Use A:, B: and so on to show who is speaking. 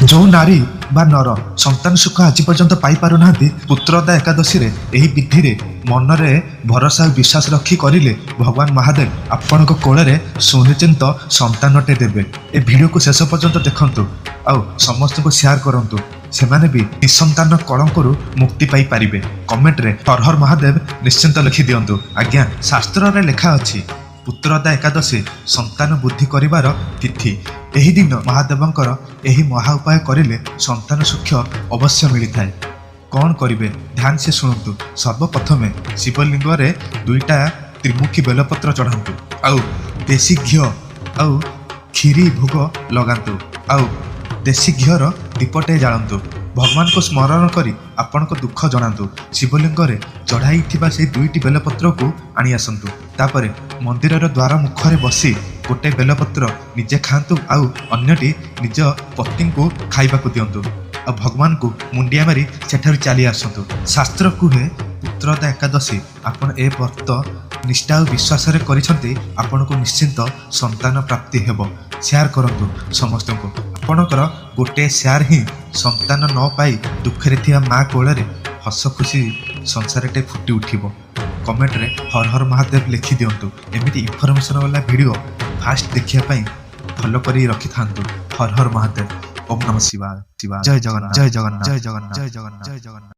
A: ଯେଉଁ ନାରୀ ବା ନର ସନ୍ତାନ ସୁଖ ଆଜି ପର୍ଯ୍ୟନ୍ତ ପାଇପାରୁନାହାନ୍ତି, ପୁତ୍ରଦା ଏକାଦଶୀରେ ଏହି ବିଧିରେ ମନରେ ଭରସା ଓ ବିଶ୍ୱାସ ରଖି କରିଲେ ଭଗବାନ ମହାଦେବ ଆପଣଙ୍କ କୋଳରେ ସୁନିଶ୍ଚିନ୍ତ ସନ୍ତାନଟେ ଦେବେ। ଏ ଭିଡ଼ିଓକୁ ଶେଷ ପର୍ଯ୍ୟନ୍ତ ଦେଖନ୍ତୁ ଆଉ ସମସ୍ତଙ୍କୁ ସେୟାର କରନ୍ତୁ, ସେମାନେ ବି ନିଃସନ୍ତାନ କଳଙ୍କରୁ ମୁକ୍ତି ପାଇପାରିବେ। କମେଣ୍ଟରେ ହର ହର ମହାଦେବ ନିଶ୍ଚିନ୍ତ ଲେଖିଦିଅନ୍ତୁ। ଆଜ୍ଞା, ଶାସ୍ତ୍ରରେ ଲେଖା ଅଛି ପୁତ୍ରଦା ଏକାଦଶୀ ସନ୍ତାନ ବୃଦ୍ଧି କରିବାର ତିଥି। ଏହି ଦିନ ମହାଦେବଙ୍କର ଏହି ମହା ଉପାୟ କରିଲେ ସନ୍ତାନ ସୁଖ ଅବଶ୍ୟ ମିଳିଥାଏ। କ'ଣ କରିବେ ଧ୍ୟାନ ସେ ଶୁଣନ୍ତୁ। ସର୍ବପ୍ରଥମେ ଶିବଲିଙ୍ଗରେ 2ଟା ତ୍ରିମୁଖୀ ବେଲପତ୍ର ଚଢ଼ାନ୍ତୁ, ଆଉ ଦେଶୀ ଘିଅ ଆଉ କ୍ଷୀରି ଭୋଗ ଲଗାନ୍ତୁ, ଆଉ ଦେଶୀ ଘିଅର ଦୀପଟେ ଜାଳନ୍ତୁ। ଭଗବାନଙ୍କୁ ସ୍ମରଣ କରି ଆପଣଙ୍କ ଦୁଃଖ ଜଣାନ୍ତୁ। ଶିବଲିଙ୍ଗରେ ଚଢ଼ାଇଥିବା ସେହି 2ଟି ବେଲପତ୍ରକୁ ଆଣି ଆସନ୍ତୁ। ତାପରେ ମନ୍ଦିରର ଦ୍ୱାର ମୁଖରେ ବସି ଗୋଟେ ବେଲପତ୍ର ନିଜେ ଖାଆନ୍ତୁ, ଆଉ ଅନ୍ୟଟି ନିଜ ପତ୍ନୀଙ୍କୁ ଖାଇବାକୁ ଦିଅନ୍ତୁ, ଆଉ ଭଗବାନଙ୍କୁ ମୁଣ୍ଡିଆ ମାରି ସେଠାରୁ ଚାଲି ଆସନ୍ତୁ। ଶାସ୍ତ୍ର କୁହେ ପୁତ୍ରଦା ଏକାଦଶୀ ଆପଣ ଏ ବ୍ରତ ନିଷ୍ଠା ଓ ବିଶ୍ୱାସରେ କରିଛନ୍ତି, ଆପଣଙ୍କୁ ନିଶ୍ଚିନ୍ତ ସନ୍ତାନ ପ୍ରାପ୍ତି ହେବ। ସେୟାର କରନ୍ତୁ ସମସ୍ତଙ୍କୁ। ଆପଣଙ୍କର ଗୋଟିଏ ସେୟାର ହିଁ ସନ୍ତାନ ନ ପାଇ ଦୁଃଖରେ ଥିବା ମା କୋଳରେ ହସ ଖୁସି ସଂସାରଟେ ଫୁଟି ଉଠିବ। କମେଣ୍ଟରେ ହର ହର ମହାଦେବ ଲେଖିଦିଅନ୍ତୁ। ଏମିତି ଇନଫର୍ମେସନ୍ ବାଲା ଭିଡ଼ିଓ ଫାଷ୍ଟ ଦେଖିବା ପାଇଁ ଫଲୋ କରି ରଖିଥାନ୍ତୁ। ହର ହର ମହାଦେବ। ଓମ୍ ନମଃ ଶିବାୟ। ଜୟ ଜଗନ୍ନାଥ, ଜୟ ଜଗନ୍ନାଥ, ଜୟ ଜଗନ୍ନାଥ, ଜୟ ଜଗନ୍ନାଥ, ଜୟ ଜଗନ୍ନାଥ।